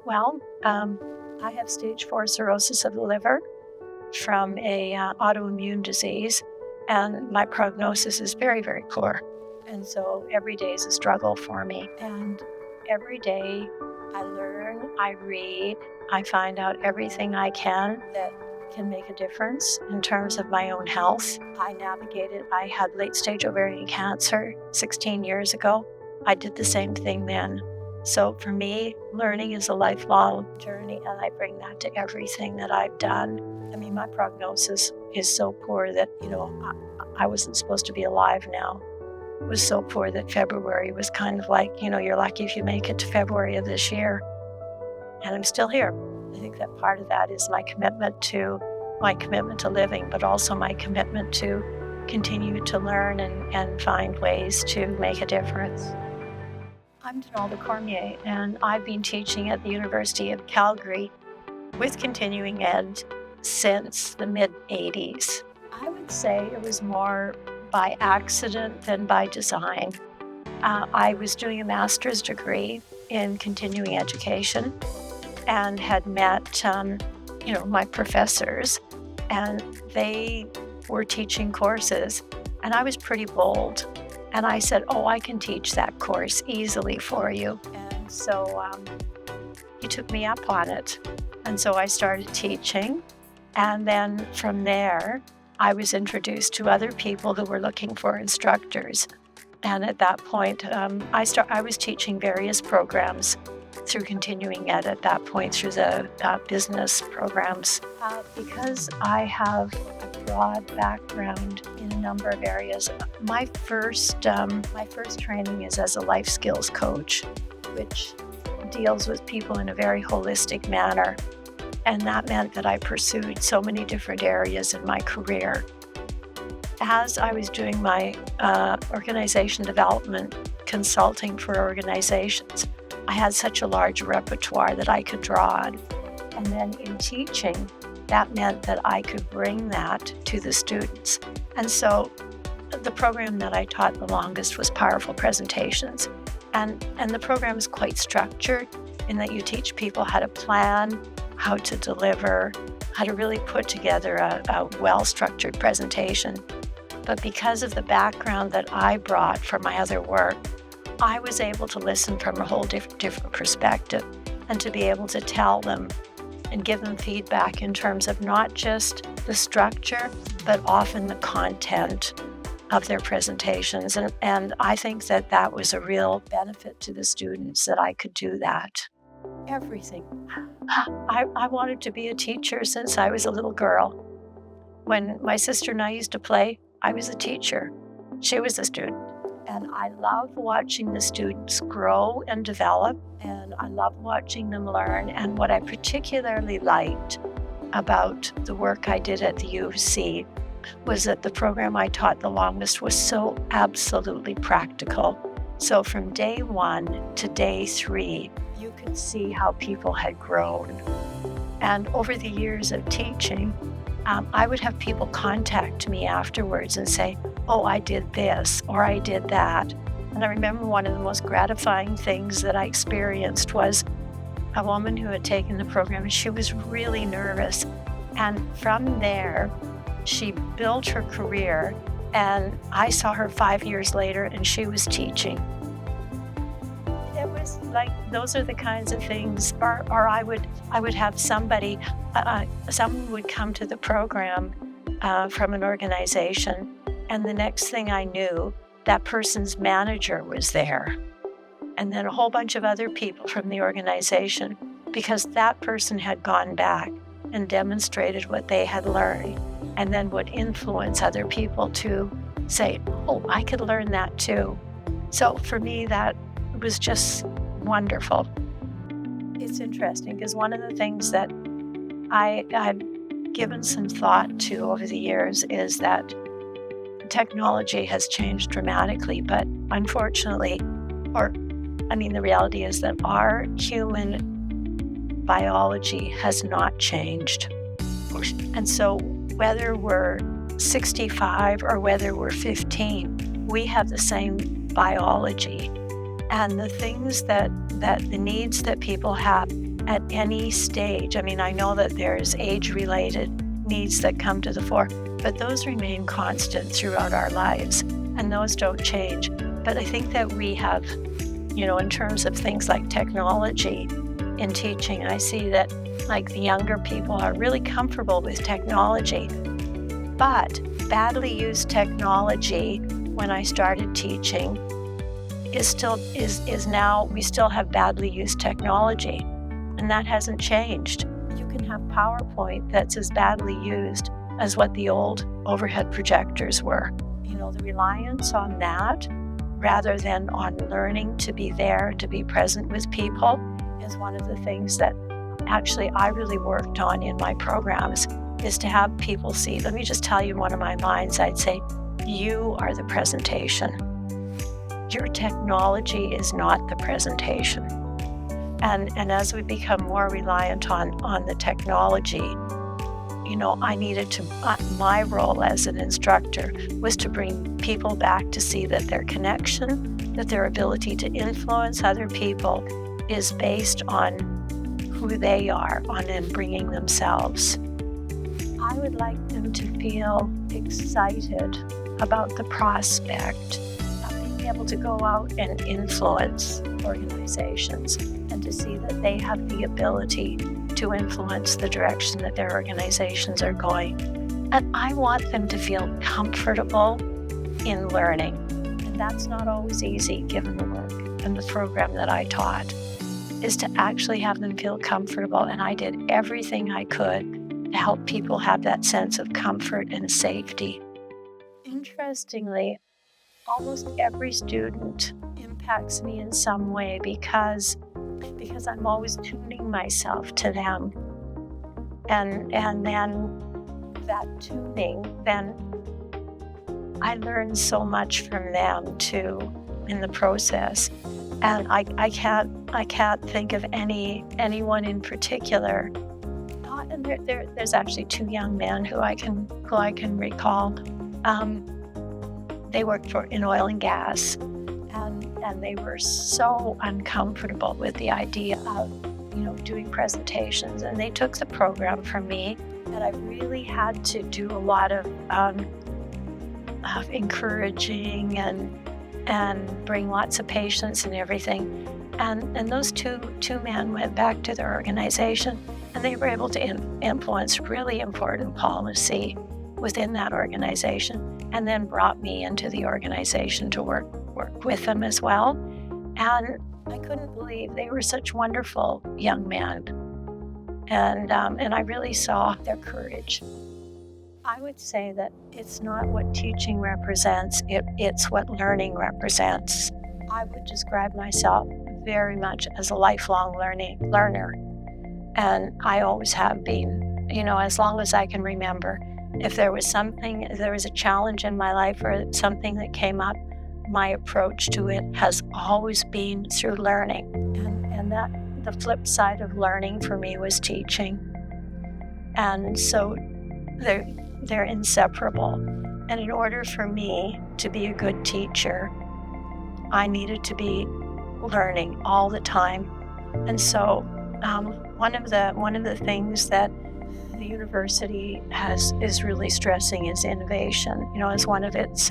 Well, I have stage 4 cirrhosis of the liver from a autoimmune disease, and my prognosis is very, very poor. And so every day is a struggle for me. And every day I learn, I read, I find out everything I can that can make a difference in terms of my own health. I navigated, I had late-stage ovarian cancer 16 years ago. I did the same thing then. So for me, learning is a lifelong journey, and I bring that to everything that I've done. I mean, my prognosis is so poor that, I wasn't supposed to be alive now. It was so poor that February was kind of like, you're lucky if you make it to February of this year. And I'm still here. I think that part of that is my commitment to living, but also my commitment to continue to learn and find ways to make a difference. I'm Donalda Comier, and I've been teaching at the University of Calgary with continuing ed since the mid-'80s. I would say it was more by accident than by design. I was doing a master's degree in continuing education and had met, my professors, and they were teaching courses, and I was pretty bold. And I said, I can teach that course easily for you. And so he took me up on it. And so I started teaching. And then from there, I was introduced to other people who were looking for instructors. And at that point, I was teaching various programs through continuing ed at that point, through the business programs. Because I have a broad background in a number of areas, my first training is as a life skills coach, which deals with people in a very holistic manner. And that meant that I pursued so many different areas in my career. As I was doing my organization development consulting for organizations, I had such a large repertoire that I could draw on. And then in teaching, that meant that I could bring that to the students. And so the program that I taught the longest was Powerful Presentations. And the program is quite structured in that you teach people how to plan, how to deliver, how to really put together a well-structured presentation. But because of the background that I brought from my other work, I was able to listen from a whole different perspective and to be able to tell them and give them feedback in terms of not just the structure, but often the content of their presentations. And I think that was a real benefit to the students that I could do that. Everything. I wanted to be a teacher since I was a little girl. When my sister and I used to play, I was a teacher. She was a student. And I love watching the students grow and develop, and I love watching them learn. And what I particularly liked about the work I did at the UC was that the program I taught the longest was so absolutely practical. So from day 1 to day 3, you could see how people had grown. And over the years of teaching, I would have people contact me afterwards and say, I did this or I did that. And I remember one of the most gratifying things that I experienced was a woman who had taken the program, and she was really nervous. And from there, she built her career, and I saw her 5 years later and she was teaching. It was like, those are the kinds of things, or I would have somebody, someone would come to the program from an organization, and the next thing I knew, that person's manager was there. And then a whole bunch of other people from the organization, because that person had gone back and demonstrated what they had learned, and then would influence other people to say, I could learn that too. So for me, that was just wonderful. It's interesting because one of the things that I've given some thought to over the years is that technology has changed dramatically, but unfortunately, the reality is that our human biology has not changed. And so whether we're 65 or whether we're 15, we have the same biology. And the things that the needs that people have at any stage. I mean, I know that there's age-related needs that come to the fore, but those remain constant throughout our lives, and those don't change. But I think that we have, in terms of things like technology in teaching, I see that like the younger people are really comfortable with technology, but badly used technology when I started teaching is now we still have badly used technology, and that hasn't changed. You can have PowerPoint that's as badly used as what the old overhead projectors were. The reliance on that rather than on learning to be there, to be present with people, is one of the things that actually I really worked on in my programs, is to have people see. Let me just tell you one of my lines. I'd say, you are the presentation. Your technology is not the presentation. And as we become more reliant on the technology, I needed to, my role as an instructor was to bring people back to see that their connection, that their ability to influence other people is based on who they are, on them bringing themselves. I would like them to feel excited about the prospect of being able to go out and influence organizations and to see that they have the ability to influence the direction that their organizations are going. And I want them to feel comfortable in learning. And that's not always easy given the work and the program that I taught, is to actually have them feel comfortable. And I did everything I could to help people have that sense of comfort and safety. Interestingly, almost every student impacts me in some way because I'm always tuning myself to them. And then that tuning, then I learn so much from them too in the process. And I can't think of anyone in particular. And there's actually two young men who I can recall. They worked in oil and gas, and they were so uncomfortable with the idea of doing presentations, and they took the program from me, and I really had to do a lot of encouraging and bring lots of patience and everything. And those two men went back to their organization, and they were able to influence really important policy within that organization, and then brought me into the organization to work with them as well. And I couldn't believe they were such wonderful young men. And I really saw their courage. I would say that it's not what teaching represents, it's what learning represents. I would describe myself very much as a lifelong learner. And I always have been, as long as I can remember. If there was a challenge in my life or something that came up, my approach to it has always been through learning. And that the flip side of learning for me was teaching. And so they're inseparable. And in order for me to be a good teacher, I needed to be learning all the time. And so one of the things that the university is really stressing is innovation, as one of its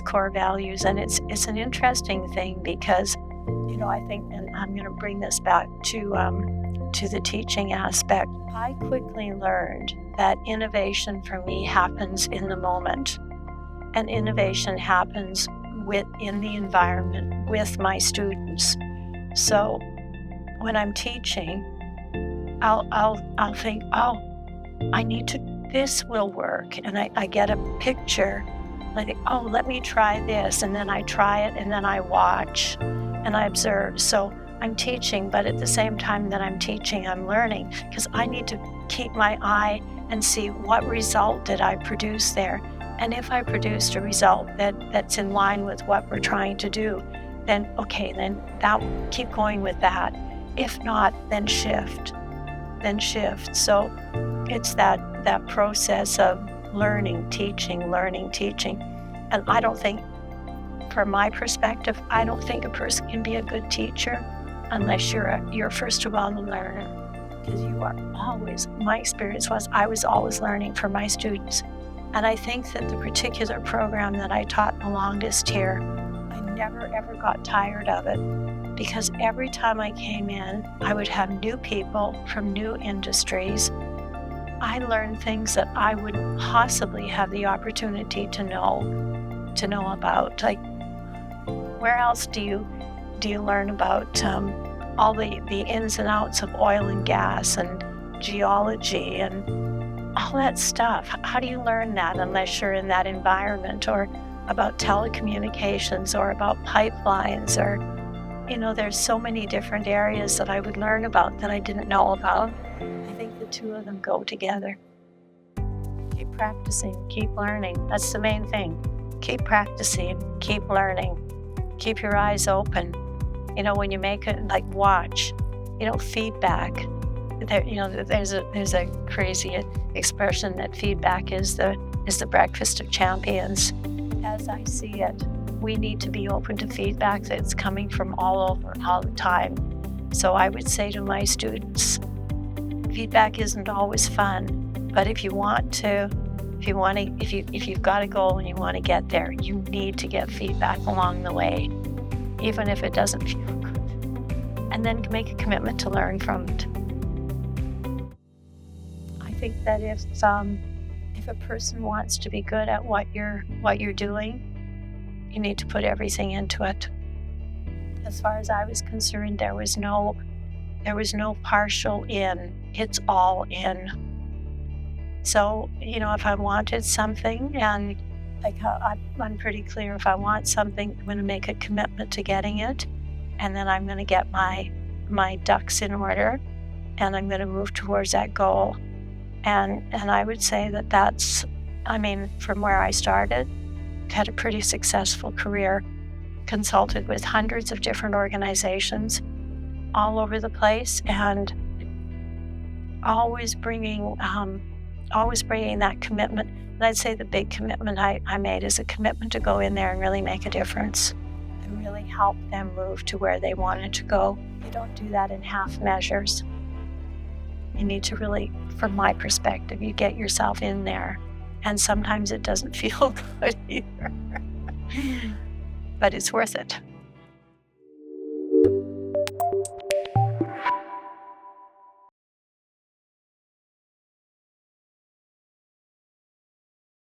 core values. And it's an interesting thing because, I think, and I'm going to bring this back to the teaching aspect, I quickly learned that innovation for me happens in the moment, and innovation happens within the environment with my students. So when I'm teaching, I'll think, this will work. And I get a picture, and I think, let me try this. And then I try it, and then I watch and I observe. So I'm teaching, but at the same time that I'm teaching, I'm learning, because I need to keep my eye and see what result did I produce there. And if I produced a result that's in line with what we're trying to do, then keep going with that. If not, then shift. So it's that process of learning, teaching. And I don't think, from my perspective, I don't think a person can be a good teacher unless you're first of all a learner, because you are always, my experience was I was always learning from my students. And I think that the particular program that I taught the longest here, I never ever got tired of it, because every time I came in, I would have new people from new industries. I learned things that I wouldn't possibly have the opportunity to know about. Like, where else do you learn about all the ins and outs of oil and gas and geology and all that stuff? How do you learn that unless you're in that environment, or about telecommunications, or about pipelines, or, there's so many different areas that I would learn about that I didn't know about. I think the two of them go together. Keep practicing, keep learning. That's the main thing. Keep practicing, keep learning. Keep your eyes open. When you make it, like, watch, feedback. There's a crazy expression that feedback is the breakfast of champions. As I see it, we need to be open to feedback that's coming from all over, all the time. So I would say to my students, feedback isn't always fun, but if you've got a goal and you want to get there, you need to get feedback along the way, even if it doesn't feel good. And then make a commitment to learn from it. I think that if a person wants to be good at what you're doing, you need to put everything into it. As far as I was concerned, there was no partial in. It's all in. So, if I wanted something, and I'm pretty clear, if I want something, I'm going to make a commitment to getting it, and then I'm going to get my ducks in order, and I'm going to move towards that goal. And I would say that's, from where I started, had a pretty successful career, consulted with hundreds of different organizations all over the place, and always bringing that commitment. And I'd say the big commitment I made is a commitment to go in there and really make a difference and really help them move to where they wanted to go. You don't do that in half measures. You need to really, from my perspective, you get yourself in there. And sometimes it doesn't feel good either. But it's worth it.